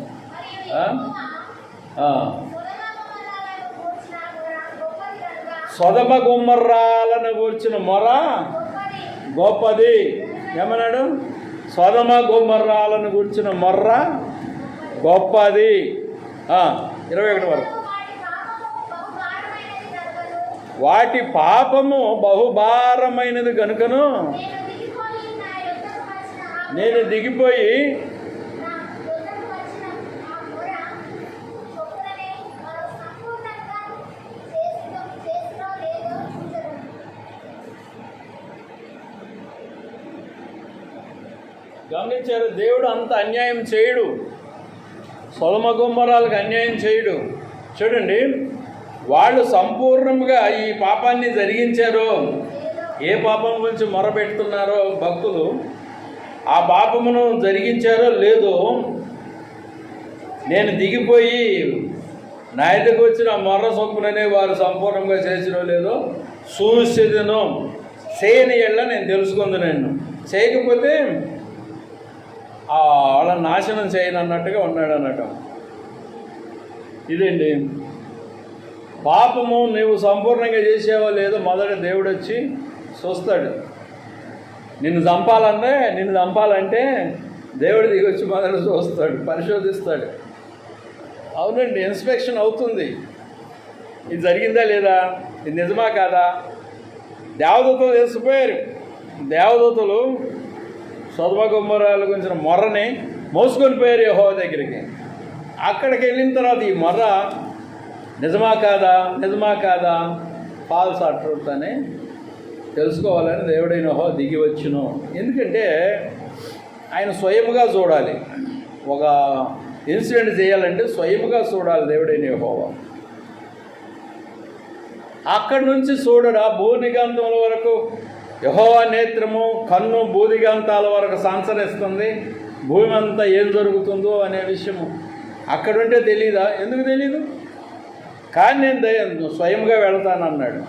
సొదొమ గొమొర్రాలను గూర్చిన మొర గొప్పది. ఏమన్నాడు? సొదొమ గొమొర్రాలను గూర్చిన మొర్ర గొప్పది. 21 వరకు. వాటి పాపము బహుభారమైనది కనుకను నేను దిగిపోయి గమనించారు. దేవుడు అంత అన్యాయం చేయడు, సొదొమ గొమొర్రాలకు అన్యాయం చేయడు. చూడండి, వాళ్ళు సంపూర్ణంగా ఈ పాపాన్ని జరిగించారో, ఏ పాపం గురించి మొరపెడుతున్నారో భక్తులు, ఆ పాపమును జరిగించారో లేదో, నేను దిగిపోయి నా ఎద్దకు వచ్చిన మొర్ర చొప్పుననే వారు సంపూర్ణంగా చేసినో లేదో చూసేదను, చేయని ఎళ్ళ నేను తెలుసుకుంది. నేను చేయకపోతే వాళ్ళని నాశనం చేయను అన్నట్టుగా ఉన్నాడు అన్నట్టు. ఇదండి పాపము నీవు సంపూర్ణంగా చేసేవో లేదో మొదట దేవుడు వచ్చి చూస్తాడు. నిన్ను చంపాలంటే దేవుడు దిగి వచ్చి మొదట చూస్తాడు, పరిశోధిస్తాడు. అవునండి, ఇన్స్పెక్షన్ అవుతుంది. ఇది జరిగిందా లేదా, ఇది నిజమా కాదా. దేవదూతలు తెలిసిపోయారు. దేవదూతలు సొదొమ గొమొర్రాల గురించిన మొర్రని మోసుకొని పోయారు యెహోవా దగ్గరికి. అక్కడికి వెళ్ళిన తర్వాత ఈ మొర్ర నిజమా కాదా ఫాల్స్ ట్రూత్ అని తెలుసుకోవాలని దేవుడైన యెహోవా దిగి వచ్చును. ఎందుకంటే ఆయన స్వయముగా చూడాలి. ఒక ఇన్సిడెంట్ చేయాలంటే స్వయముగా చూడాలి దేవుడైన యెహోవా. అక్కడి నుంచి చూడడా భూదిగంతముల వరకు యెహోవా నేత్రము కన్ను భూదిగంతాల వరకు సంచరిస్తుంది. భూమి అంతా ఏం జరుగుతుందో అనే విషయము అక్కడుంటే తెలీదా? ఎందుకు తెలీదు? కానీ నేను స్వయంగా వెళతానన్నాడు.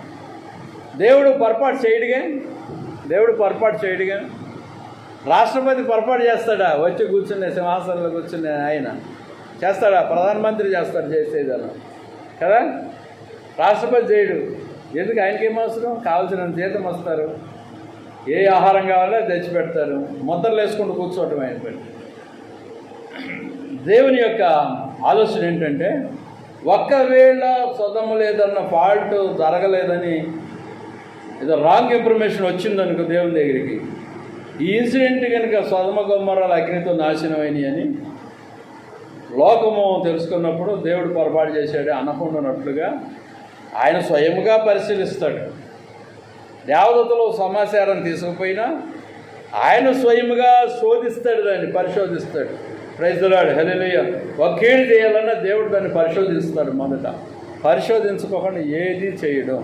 దేవుడు పొరపాటు చేయడుగా. రాష్ట్రపతి పొరపాటు చేస్తాడా? వచ్చి కూర్చునే సింహాసనంలో కూర్చునే ఆయన చేస్తాడా? ప్రధానమంత్రి చేస్తాడు చేసేదన్న కదా. రాష్ట్రపతి చేయడు. ఎందుకు? ఆయనకేం అవసరం? కావాల్సిన జీతం వస్తారు, ఏ ఆహారం కావాలో తెచ్చి పెడతారు, ముద్రలు వేసుకుంటూ కూర్చోవటం ఆయన పని. దేవుని యొక్క ఆలోచన ఏంటంటే, ఒక్కవేళ సొదము లేదన్న ఫాల్ట్ జరగలేదని ఏదో రాంగ్ ఇన్ఫర్మేషన్ వచ్చిందనుకో దేవుని దగ్గరికి, ఈ ఇన్సిడెంట్ కనుక సొదొమ గొమొర్రాల అగ్నితో నాశనమైనవి అని లోకము తెలుసుకున్నప్పుడు దేవుడు పొరపాటు చేశాడు అనకుండానట్లుగా ఆయన స్వయముగా పరిశీలిస్తాడు. దేవదూతలు సమాచారం తీసుకుపోయినా ఆయన స్వయముగా శోధిస్తాడు, దాన్ని పరిశోధిస్తాడు. ప్రైజ్ ది లార్డ్, హల్లెలూయా. ఒక కీడు చేయాలన్నా దేవుడు దాన్ని పరిశోధిస్తాడు. మొదట పరిశోధించుకోకుండా ఏది చేయడం,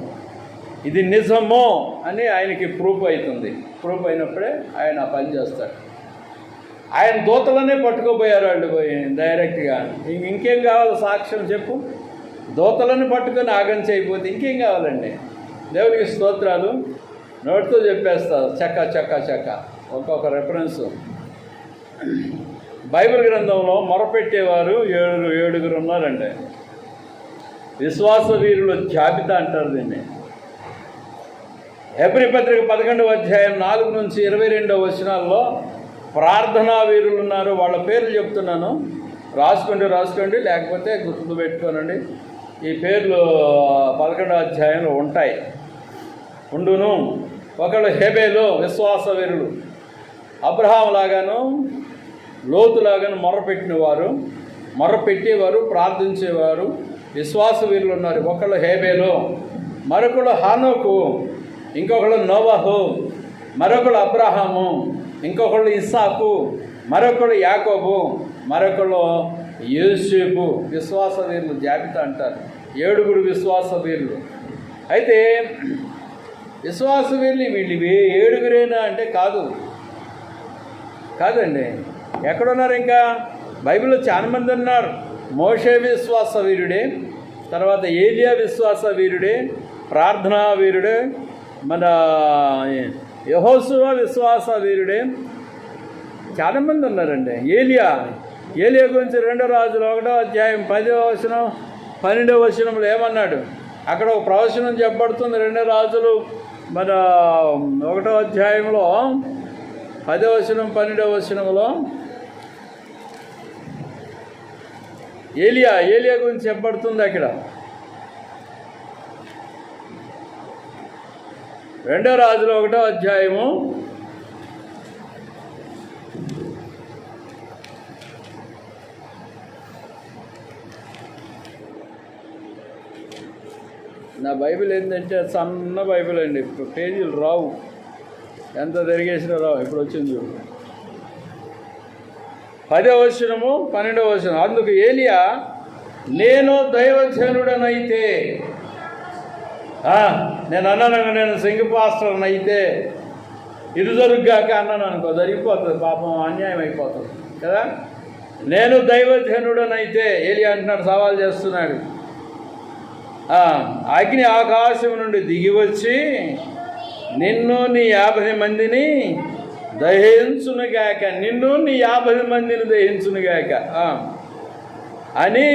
ఇది నిజమో అని ఆయనకి ప్రూఫ్ అవుతుంది. ప్రూఫ్ అయినప్పుడే ఆయన పని చేస్తాడు. ఆయన దూతలనే పట్టుకోపోయారు వాళ్ళు డైరెక్ట్గా. ఇంకేం కావాలి సాక్ష్యం చెప్పు? దూతలను పట్టుకొని ఆగం చేయకపోతే ఇంకేం కావాలండి? దేవునికి స్తోత్రాలు. నోటితో చెప్పేస్తారు చక్క ఒక్కొక్క రెఫరెన్స్. బైబిల్ గ్రంథంలో మొరపెట్టేవారు ఏడుగురు ఉన్నారండి. విశ్వాస వీరుల జాబితా అంటారు దీన్ని. హెబ్రీ పత్రిక 11వ అధ్యాయం 4 నుంచి 22వ వచనాల్లో ప్రార్థనా వీరులు ఉన్నారు. వాళ్ళ పేర్లు చెప్తున్నాను, రాసుకోండి, లేకపోతే గుర్తు పెట్టుకోనండి. ఈ పేర్లు 11వ అధ్యాయంలో ఉంటాయి. ఉండును. ఒకళ్ళు హెబేలు, విశ్వాస వీరులు, అబ్రహాం లాగాను లోతులాగాను మొర్రపెట్టేవారు, ప్రార్థించేవారు విశ్వాస వీరులు ఉన్నారు. ఒకళ్ళు హెబేలు, మరొకళ్ళు హానోకు, ఇంకొకళ్ళు నోవహు, మరొకళ్ళు అబ్రహాము, ఇంకొకళ్ళు ఇస్సాకు, మరొకళ్ళు యాకోబు, మరొకళ్ళు యోసేపు. విశ్వాస వీరులు జాబితా అంటారు. 7 విశ్వాస వీరులు. అయితే విశ్వాస వీరులు వీళ్ళు 7 అంటే కాదండి. ఎక్కడున్నారు? ఇంకా బైబిల్లో చాలా మంది ఉన్నారు. మోషే విశ్వాస వీరుడే, తర్వాత ఏలియా విశ్వాస వీరుడే, ప్రార్థనా వీరుడే, మన యెహోషువ విశ్వాస వీరుడే. చాలామంది ఉన్నారండి. ఏలియా గురించి 2 రాజులు 1వ అధ్యాయం 10వ వచనం 12వ వచనంలో ఏమన్నాడు? అక్కడ ఒక ప్రవచనం చెప్పబడుతుంది. 2 రాజులు మన 1వ అధ్యాయంలో 10వ వచనం 12వ వచనంలో ఏలియా గురించి చెప్పబడుతుంది. అక్కడ 2 రాజులు 1వ అధ్యాయము 1 నా బైబిల్ ఏంటంటే సన్న బైబిల్ అండి. ఇప్పుడు పేజీలు రావు, ఎంత తిరిగేసినా రావు. ఇప్పుడు వచ్చింది చూడు. 10వ వచనము 12వ వచనం. అందుకు ఏలియా, నేను దైవజనుడనైతే, నేను అన్నాను, నేను సింగపాస్టర్నైతే ఇది జరుగుగాక అన్నాను అనుకో, జరిగిపోతుంది, పాపం అన్యాయం అయిపోతుంది కదా. నేను దైవజనుడనైతే ఏలియా అంటున్నాడు, సవాల్ చేస్తున్నాడు. అగ్ని ఆకాశం నుండి దిగి వచ్చి నిన్ను నీ 50 మందిని దహించునుగాక, నిన్ను నీ 50 మందిని దహించునుగాక అని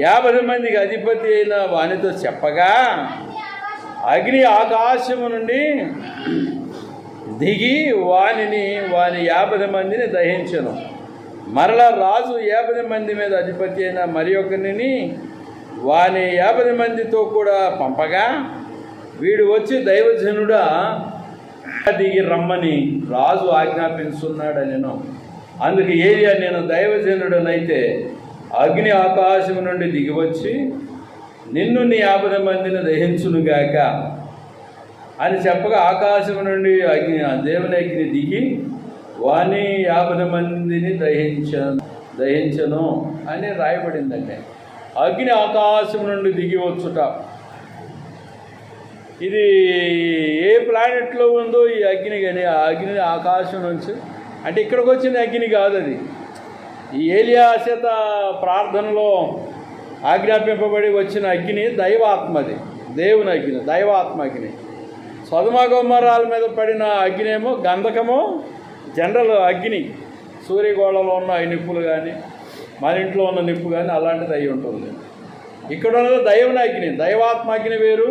50 మందికి అధిపతి అయిన వానితో చెప్పగా, అగ్ని ఆకాశము నుండి దిగి వాని 50 మందిని దహించను. మరలా రాజు 50 మంది మీద అధిపతి అయిన మరి ఒకరిని వాని 50 మందితో కూడా పంపగా, వీడు వచ్చి దైవజనుడా దిగి రమ్మని రాజు ఆజ్ఞాపించున్నాడనెను. అందుకు ఏలియా, నేను దైవజనుడనైతే అగ్ని ఆకాశం నుండి దిగివచ్చి నిన్ను నీ 50 మందిని దహించునుగాక అని చెప్పగా, ఆకాశం నుండి దేవుని అగ్ని దిగి వాని 50 మందిని దహించను అని రాయబడిందండి. అగ్ని ఆకాశం నుండి దిగి వచ్చుట, ఇది ఏ ప్లానెట్లో ఉందో ఈ అగ్ని. కానీ ఆ అగ్ని ఆకాశం నుంచి, అంటే ఇక్కడికి వచ్చిన అగ్ని కాదు అది. ఈ ఏలియా చేత ప్రార్థనలో ఆజ్ఞాపింపబడి వచ్చిన అగ్ని దైవాత్మది, దేవుని అగ్ని, దైవాత్మ అగ్ని. సొదొమ గొమొర్రాల మీద పడిన అగ్నేమో గంధకమో జనరల్ అగ్ని, సూర్యగోళంలో ఉన్న ఈ నిప్పులు కానీ మన ఇంట్లో ఉన్న నిప్పు కానీ అలాంటిది అయి ఉంటుంది. ఇక్కడ ఉన్నది దైవన అగ్ని, దైవాత్మ అగ్ని వేరు,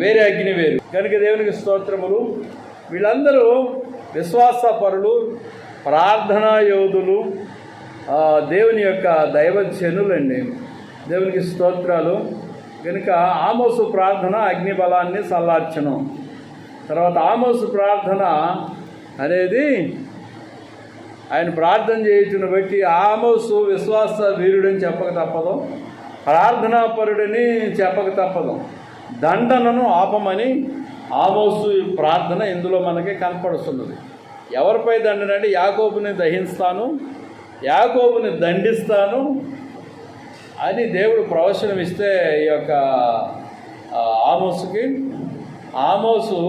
వేరే అగ్ని వేరు. కనుక దేవునికి స్తోత్రములు. వీళ్ళందరూ విశ్వాసపరులు, ప్రార్థనా యోధులు, దేవుని యొక్క దైవజనులండి. దేవునికి స్తోత్రాలు. కనుక ఆమోసు ప్రార్థన అగ్ని బలాన్ని చల్లార్చను. తర్వాత ఆమోసు ప్రార్థన అనేది ఆయన ప్రార్థన చేయుటను బట్టి ఆమోసు విశ్వాస వీరుడని చెప్పక తప్పదు, ప్రార్థనాపరుడని చెప్పక తప్పదు. దండనను ఆపమని ఆమోసు ప్రార్థన ఇందులో మనకి కనపడుతున్నది. ఎవరిపై దండన అంటే యాకోబుని దహిస్తాను, యాకోబుని దండిస్తాను అని దేవుడు ప్రవచనం ఇస్తే ఈ యొక్క ఆమోసుకి, ఆమోసు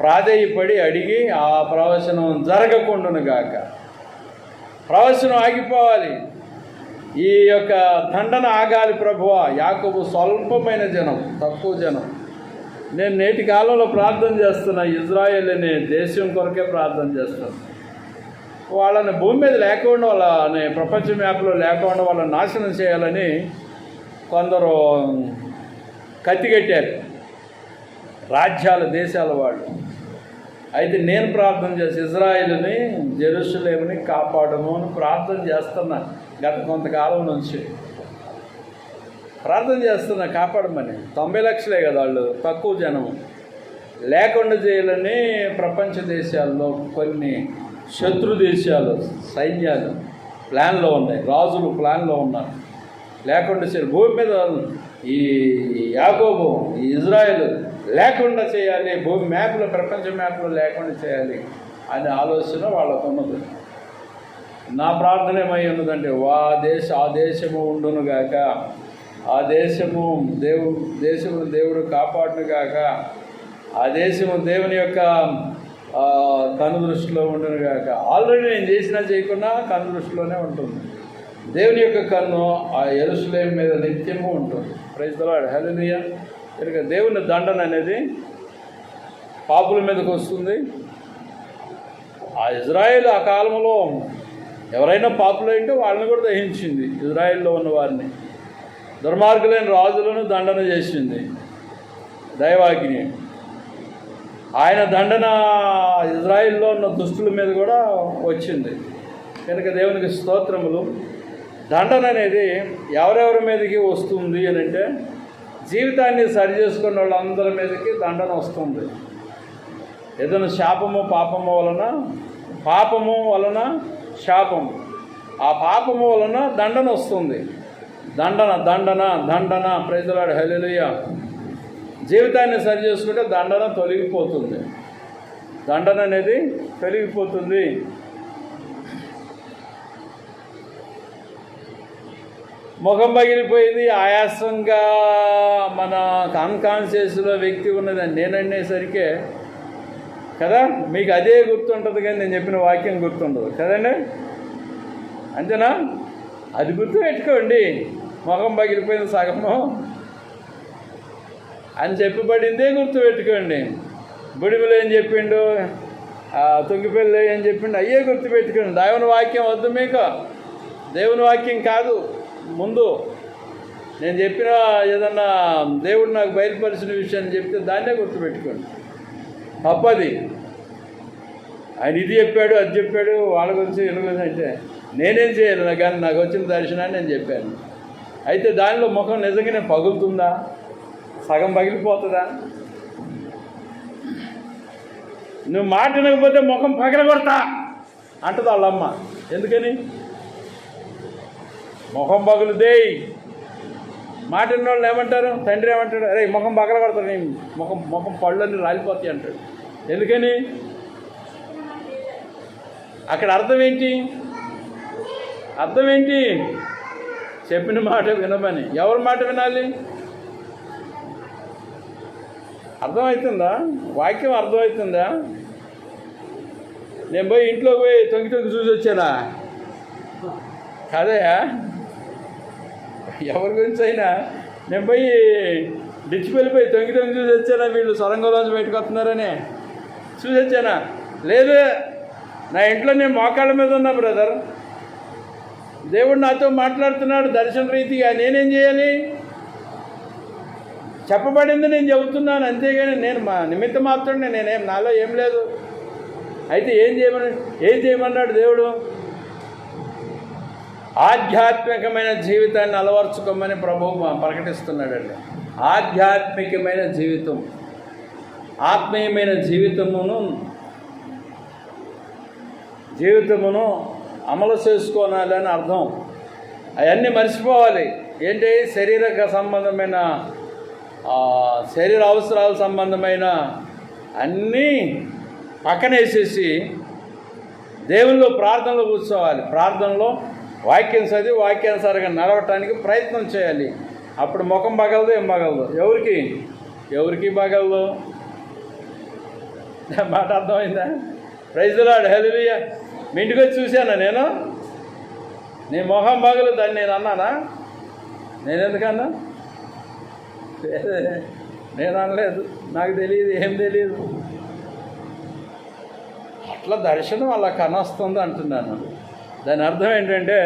ప్రాధేయపడి అడిగి ఆ ప్రవచనం జరగకుండానుగాక, ప్రవచనం ఆగిపోవాలి, ఈ యొక్క దండన ఆగాలి ప్రభువా. యాకోబు స్వల్పమైన జనం, తక్కువ జనం. నేను నేటి కాలంలో ప్రార్థన చేస్తున్నా, ఇజ్రాయేల్ అనే దేశం కొరకే ప్రార్థన చేస్తాను. వాళ్ళని భూమి మీద లేకుండా, వాళ్ళని ప్రపంచ మ్యాప్లో లేకుండా వాళ్ళని నాశనం చేయాలని కొందరు కత్తిగట్టారు, రాజ్యాల దేశాల వాళ్ళు. అయితే నేను ప్రార్థన చేసి ఇజ్రాయేలుని, జెరూసలేముని కాపాడము అని ప్రార్థన చేస్తున్నా. గత కొంతకాలం నుంచి ప్రార్థన చేస్తున్నా, కాపాడమని. 90 లక్షలే కదా వాళ్ళు, తక్కువ జనం. లేకుండా చేయాలని ప్రపంచ దేశాల్లో కొన్ని శత్రు దేశాలు సైన్యాలు ప్లాన్లో ఉన్నాయి, రాజులు ప్లాన్లో ఉన్నారు. లేకుండా చేయాలి, భూమి మీద ఈ యాకోబు, ఈ ఇజ్రాయేల్ లేకుండా చేయాలి, భూమి మ్యాప్లో, ప్రపంచ మ్యాప్లో లేకుండా చేయాలి అనే ఆలోచన వాళ్ళకు ఉన్నది. నా ప్రార్థన ఏమై ఉన్నదంటే, ఆ దేశము ఉండునుగాక, ఆ దేశము దేవుడు కాపాడునుగాక, ఆ దేశము దేవుని యొక్క కనుదృష్టిలో ఉండునుగాక. ఆల్రెడీ నేను చేసినా చేయకున్నా కనుదృష్టిలోనే ఉంటుంది. దేవుని యొక్క కన్ను ఆ యెరూషలేము మీద నిత్యము ఉంటుంది. ప్రైజ్ ది లార్డ్, హల్లెలూయా. కనుక దేవుని దండన అనేది పాపుల మీదకి వస్తుంది. ఆ ఇజ్రాయేల్ ఆ కాలంలో ఎవరైనా పాపులైంటే వాళ్ళని కూడా దహించింది. ఇజ్రాయేల్లో ఉన్న వారిని, దుర్మార్గులైన రాజులను దండన చేసింది దైవాగ్ని. ఆయన దండన ఇజ్రాయిల్లో ఉన్న దుష్టుల మీద కూడా వచ్చింది. కనుక దేవునికి స్తోత్రములు. దండన అనేది ఎవరెవరి మీదకి వస్తుంది అని అంటే, జీవితాన్ని సరి చేసుకున్న వాళ్ళందరి మీదకి దండన వస్తుంది. ఏదైనా శాపము పాపము వలన శాపం, ఆ పాపము వలన దండన వస్తుంది. దండన ప్రైజ్ ది లార్డ్, హల్లెలూయా. జీవితాన్ని సరి చేసుకుంటే దండన తొలగిపోతుంది, దండన అనేది తొలగిపోతుంది. ముఖం పగిలిపోయింది, ఆయాసంగా మన అన్కాన్షియస్లో వ్యక్తి ఉన్నదని నేను అనేసరికి కదా, మీకు అదే గుర్తుంటుంది కానీ నేను చెప్పిన వాక్యం గుర్తుండదు కదండి, అంతేనా? అది గుర్తు పెట్టుకోండి. ముఖం పగిలిపోయిన సగము అని చెప్పబడిందే గుర్తు పెట్టుకోండి. బుడిమిలో ఏం చెప్పిండు, తుంగిపల్లి ఏం చెప్పిండు, అయ్యే గుర్తు పెట్టుకోండి. దేవుని వాక్యం వద్దు మీకు, దేవుని వాక్యం కాదు. ముందు నేను చెప్పిన ఏదన్నా దేవుడు నాకు బయలుపరిచిన విషయాన్ని చెప్తే దాన్నే గుర్తుపెట్టుకోండి. తప్పది. ఆయన ఇది చెప్పాడు, అది చెప్పాడు, వాళ్ళ గురించి వీళ్ళ గురించి అంటే నేనేం చేయాలి, కానీ నాకు వచ్చిన దర్శనాన్ని నేను చెప్పాను. అయితే దానిలో ముఖం నిజంగానే పగులుతుందా, సగం పగిలిపోతుందా? నువ్వు మాట వినకపోతే ముఖం పగలగొడతా అంటది వాళ్ళమ్మ. ఎందుకని? ముఖం పగులుదే. మాట విన్న వాళ్ళు ఏమంటారు, తండ్రి ఏమంటాడు, అరే ముఖం పగలగొడతాడు, నేను ముఖం పళ్ళన్నీ రాలిపోతాయి అంటాడు. ఎందుకని? అక్కడ అర్థం ఏంటి? చెప్పిన మాట వినమని. ఎవరి మాట వినాలి? అర్థమవుతుందా? వాక్యం అర్థమవుతుందా? నేను పోయి ఇంట్లోకి పోయి తొంగి చూసి వచ్చానా? కాదయా, ఎవరి గురించి అయినా నేను పోయి డిచ్చిపెళ్ళిపోయి తొంగి చూసి వచ్చానా, వీళ్ళు సొరంగంలోంచి బయటకు వస్తున్నారని చూసి వచ్చానా? లేదు, నా ఇంట్లో నేను మోకాళ్ళ మీద ఉన్నా బ్రదర్, దేవుడు నాతో మాట్లాడుతున్నాడు దర్శన రీతిగా, నేనేం చేయాలి? చెప్పబడింది నేను చెబుతున్నాను, అంతేగాని నేను మా నిమిత్త మాత్రమే, నేనేం నాలో ఏం లేదు. అయితే ఏం చేయమన్నాడు దేవుడు? ఆధ్యాత్మికమైన జీవితాన్ని అలవర్చుకోమని ప్రభువు ప్రకటిస్తున్నాడండి. ఆధ్యాత్మికమైన జీవితం, ఆత్మీయమైన జీవితమును అమలు చేసుకోవాలని అర్థం. అవన్నీ మర్చిపోవాలి. ఏంటి? సంబంధమైన శరీర అవసరాల సంబంధమైన అన్నీ పక్కనేసేసి దేవుల్లో ప్రార్థనలో కూర్చోవాలి. ప్రార్థనలో వాక్యం చదివి వాక్యానుసారంగా నడవటానికి ప్రయత్నం చేయాలి. అప్పుడు ముఖం పగలదు, ఏం పగలదు. ఎవరికి పగలదు? మాట అర్థమైందా? ప్రైజ్ ది లార్డ్, హల్లెలూయా. మీ ఇంటికి వచ్చి చూశానా నేను? నీ మొహం పగలదు అని నేను అన్నానా? నేను ఎందుకన్నా? నేను అనలేదు, నాకు తెలియదు, ఏం తెలియదు. అట్లా దర్శనం అలా కనొస్తుంది అంటున్నాను. దాని అర్థం ఏంటంటే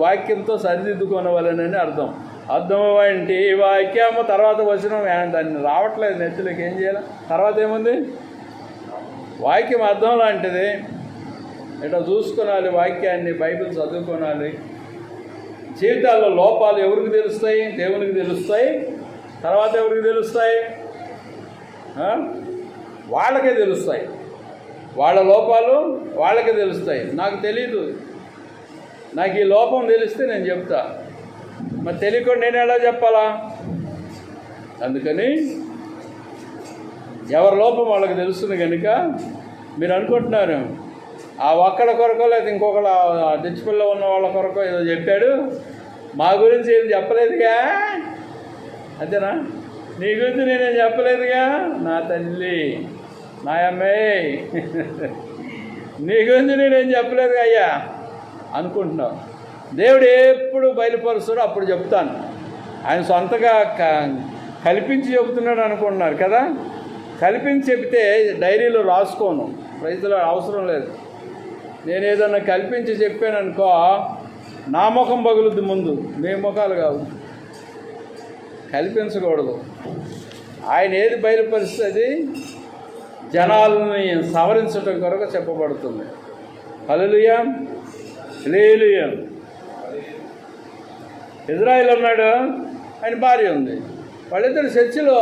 వాక్యంతో సరిదిద్దుకోనవలనని అర్థం. అర్థమేంటి? వాక్యము తర్వాత వచనం దాన్ని రావట్లేదు నెత్తులకి, ఏం చేయాలి? తర్వాత ఏముంది? వాక్యం అర్థం లాంటిది. ఇట్లా చూసుకోవాలి వాక్యాన్ని, బైబిల్ చదువుకోవాలి. జీవితాల్లో లోపాలు ఎవరికి తెలుస్తాయి? దేవునికి తెలుస్తాయి. తర్వాత ఎవరికి తెలుస్తాయి? వాళ్ళకే తెలుస్తాయి. వాళ్ళ లోపాలు వాళ్ళకే తెలుస్తాయి. నాకు తెలీదు, నాకు ఈ లోపం తెలిస్తే నేను చెప్తా. మరి తెలియకుండా నేను ఎలా చెప్పాలా? అందుకని ఎవరి లోపం వాళ్ళకి తెలుస్తుంది కనుక మీరు అనుకుంటున్నారు ఆ ఒక్కడి కొరకో లేదా ఇంకొకళ్ళ డిచ్చిపల్లిలో ఉన్న వాళ్ళ కొరకో ఏదో చెప్పాడు, మా గురించి ఏం చెప్పలేదుగా, అంతేనా? నీ గురించి నేనేం చెప్పలేదుగా, నా తల్లి, నా అమ్మాయి, నీ గురించి నేనేం చెప్పలేదుగా అయ్యా అనుకుంటున్నావు. దేవుడు ఎప్పుడు బయలుపరుస్తాడో అప్పుడు చెప్తాను. ఆయన సొంతగా కల్పించి చెబుతున్నాడు అనుకుంటున్నారు కదా. కల్పించి చెప్తే డైరీలో రాసుకోను, ప్రైజ్లో అవసరం లేదు. నేను ఏదన్నా కల్పించి చెప్పాను అనుకో, నా ముఖం పగులుద్ది ముందు, మీ ముఖాలు కావు. కల్పించకూడదు. ఆయన ఏది బయలుపరిస్తుంది జనాలని సవరించడం కొరకు చెప్పబడుతుంది. హల్లెలూయా, హల్లెలూయా. ఇజ్రాయిల్ ఉన్నాడు, ఆయన భార్య ఉంది. వాళ్ళిద్దరు చర్చిలో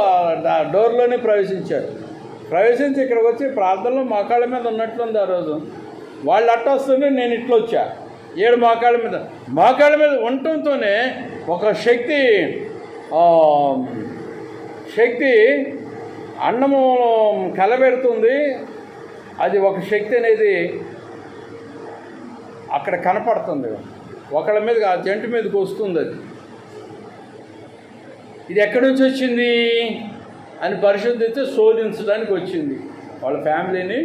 డోర్లోనే ప్రవేశించారు. ప్రవేశించి ఇక్కడికి వచ్చి ప్రార్థనలో మోకాళ్ళ మీద ఉన్నట్లుంది. ఆ రోజు వాళ్ళు అట్ట వస్తుంటే నేను ఇట్లా వచ్చా. 7 మోకాళ్ళ మీద ఉండటంతోనే ఒక శక్తి అన్నము కలబెడుతుంది. అది ఒక శక్తి అనేది అక్కడ కనపడుతుంది. ఒకళ్ళ మీద ఆ జంటు మీదకి వస్తుంది. అది ఇది ఎక్కడి నుంచి వచ్చింది? అని పరిశుద్ధితే శోధించడానికి వచ్చింది, వాళ్ళ ఫ్యామిలీని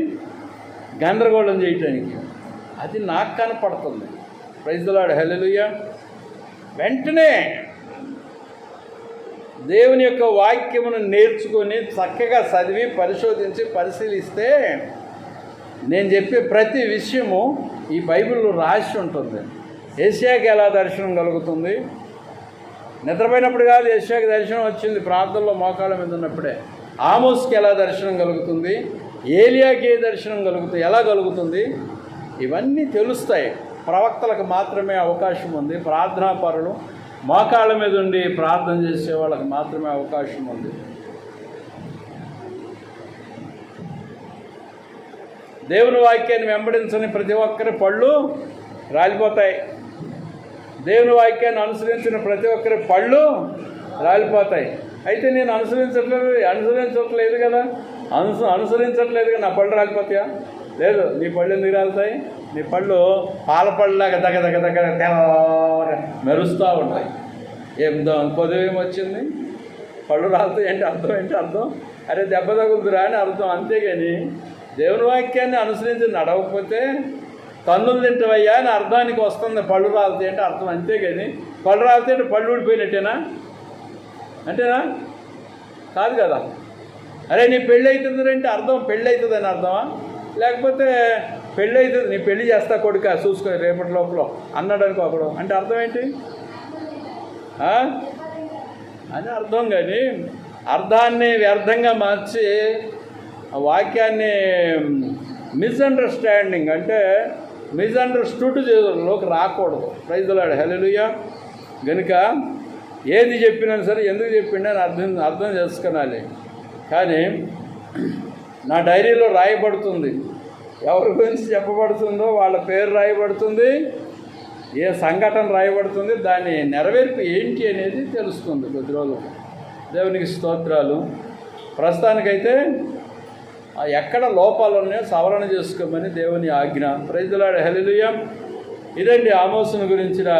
గందరగోళం చేయటానికి. అది నాకు కనపడుతుంది. ప్రైజ్ ది లార్డ్, హల్లెలూయా. వెంటనే దేవుని యొక్క వాక్యమును నేర్చుకొని చక్కగా చదివి పరిశోధించి పరిశీలిస్తే నేను చెప్పే ప్రతి విషయము ఈ బైబిల్లో రాసి ఉంటుంది. ఏషియాకి ఎలా దర్శనం కలుగుతుంది? నిద్రపోయినప్పుడు కాదు ఏషియాకి దర్శనం వచ్చింది, ప్రార్థనలో మోకాళ్ళ మీద ఉన్నప్పుడే. ఆమోస్కి ఎలా దర్శనం కలుగుతుంది? ఏలియాకి ఏ దర్శనం కలుగుతుంది, ఎలా కలుగుతుంది? ఇవన్నీ తెలుస్తాయి. ప్రవక్తలకు మాత్రమే అవకాశం ఉంది. ప్రార్థనా పరులు మోకాళ్ళ మీద ఉండి ప్రార్థన చేసే వాళ్ళకి మాత్రమే అవకాశం ఉంది. దేవుని వాక్యాన్ని వెంబడించని ప్రతి ఒక్కరి పళ్ళు రాలిపోతాయి. దేవుని వాక్యాన్ని అనుసరించిన ప్రతి ఒక్కరి పళ్ళు రాలిపోతాయి. అయితే నేను అనుసరించట్లేదు కదా, అనుసరించట్లేదు కదా, నా పళ్ళు రాలిపోతాయా? లేదు. నీ పళ్ళు ఎందుకు రాలుతాయి? నీ పళ్ళు పాల పళ్ళలాగా దగ్గర దగ్గర దగ్గర తెల్లగా మెరుస్తూ ఉంటాయి. పొదవేమొచ్చింది? పళ్ళు రాలుతాయి అంటే అర్థం ఏంటి? అర్థం అరే దెబ్బ తగులుతురా అని అర్థం. అంతేగాని దేవుని వాక్యాన్ని అనుసరించి నడవకపోతే కన్నులు తింటవయ్యా అని అర్థానికి వస్తుంది. పళ్ళు రాలుతాయి అంటే అర్థం. అంతేగాని పళ్ళు రాలుతాయి అంటే పళ్ళు ఊడిపోయినట్టేనా? అంటేనా? కాదు కదా. అరే నీ పెళ్ళి అవుతుంది అంటే అర్థం పెళ్ళి అవుతుంది అని అర్థమా? లేకపోతే పెళ్ళి అవుతుంది, నీ పెళ్ళి చేస్తా కొడుక చూసుకో రేపటి లోపల అన్నాడు అనుకో ఒకడు, అంటే అర్థం ఏంటి అని అర్థం. కానీ అర్థాన్ని వ్యర్థంగా మార్చి వాక్యాన్ని మిస్అండర్స్టాండింగ్ అంటే మిస్అండర్స్టూడ్లోకి రాకూడదు. ప్రైజ్ ది లార్డ్, హల్లెలూయా. కనుక ఏది చెప్పినా సరే ఎందుకు చెప్పిండని అర్థం చేసుకోవాలి. కానీ నా డైరీలో రాయబడుతుంది, ఎవరి గురించి చెప్పబడుతుందో వాళ్ళ పేరు రాయబడుతుంది, ఏ సంఘటన రాయబడుతుంది, దాని నెరవేర్పు ఏంటి అనేది తెలుస్తుంది కొద్ది రోజులు. దేవునికి స్తోత్రాలు. ప్రస్తుతానికైతే ఎక్కడ లోపాలు ఉన్నాయో సవరణ చేసుకోమని దేవుని ఆజ్ఞ. ప్రైజ్ ది లార్డ్, హల్లెలూయా. ఇదండి ఆమోసును గురించిన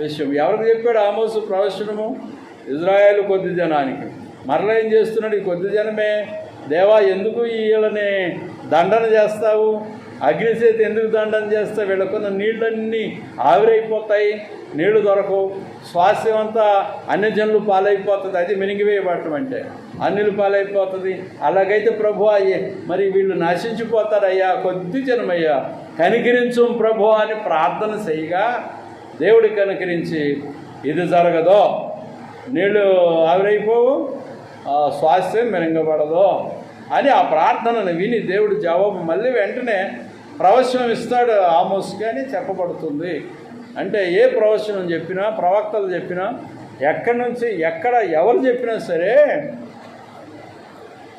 విషయం. ఎవరికి చెప్పాడు ఆమోసు ప్రవచనము? ఇజ్రాయేలు కొద్ది జనానికి. మరలా ఏం చేస్తున్నాడు? ఈ కొద్ది జనమే దేవా ఎందుకు వీళ్ళని దండన చేస్తావు? అగ్నిచేత ఎందుకు దండన చేస్తావు? వీళ్ళకున్న నీళ్ళన్నీ ఆవిరైపోతాయి, నీళ్లు దొరకవు, స్వాస్థ్యం అంతా అన్యజనులు పాలైపోతుంది. అది మినిగివేయబడటం అంటే అన్యులు పాలైపోతుంది. అలాగైతే ప్రభు మరి వీళ్ళు నశించిపోతారయ్యా, కొద్ది జనమయ్యా, కనికరించు ప్రభు అని ప్రార్థన చేయగా దేవుడి కనికరించి ఇది జరగదో, నీళ్ళు ఆవిరైపోవు, స్వాస్థ్యం మెరుగబడదు అని ఆ ప్రార్థనను విని దేవుడు జవాబు మళ్ళీ వెంటనే ప్రవచనం ఇస్తాడు ఆమోస్కి అని చెప్పబడుతుంది. అంటే ఏ ప్రవచనం చెప్పినా, ప్రవక్తలు చెప్పినా, ఎక్కడి నుంచి ఎక్కడ ఎవరు చెప్పినా సరే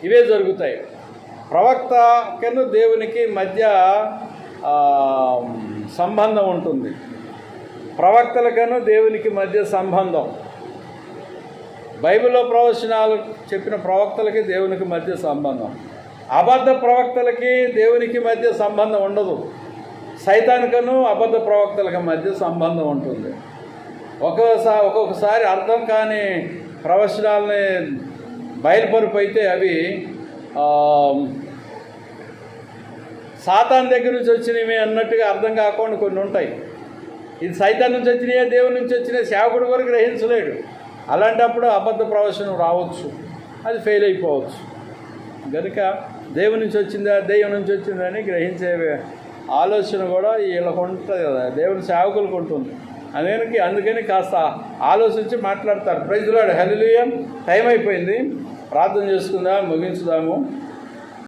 ఇవే జరుగుతాయి. ప్రవక్తకను దేవునికి మధ్య సంబంధం ఉంటుంది. ప్రవక్తలకను దేవునికి మధ్య సంబంధం. బైబిల్లో ప్రవచనాలు చెప్పిన ప్రవక్తలకి దేవునికి మధ్య సంబంధం. అబద్ధ ప్రవక్తలకి దేవునికి మధ్య సంబంధం ఉండదు. సైతానికను అబద్ధ ప్రవక్తలకి మధ్య సంబంధం ఉంటుంది. ఒక్కొక్కసారి అర్థం కాని ప్రవచనాలని బయలుపరుపు అయితే అవి సాతాన్ దగ్గర నుంచి వచ్చినవి అన్నట్టుగా అర్థం కాకుండా కొన్ని ఉంటాయి. ఇది సైతాన్ నుంచి వచ్చినాయా దేవుని నుంచి వచ్చినాయి సేవకుడి వరకు గ్రహించలేడు. అలాంటప్పుడు అబద్ధ ప్రవచనం రావచ్చు, అది ఫెయిల్ అయిపోవచ్చు. కనుక దేవుని నుంచి వచ్చిందా దెయ్యం నుంచి వచ్చిందా అని గ్రహించే ఆలోచన కూడా వీళ్ళకు ఉంటుంది కదా, దేవుని సేవకులకు ఉంటుంది. అందుకని కాస్త ఆలోచించి మాట్లాడతారు. Praise the lord, hallelujah. Time అయిపోయింది, ప్రార్థన చేసుకుందాం, ముగించుదాము.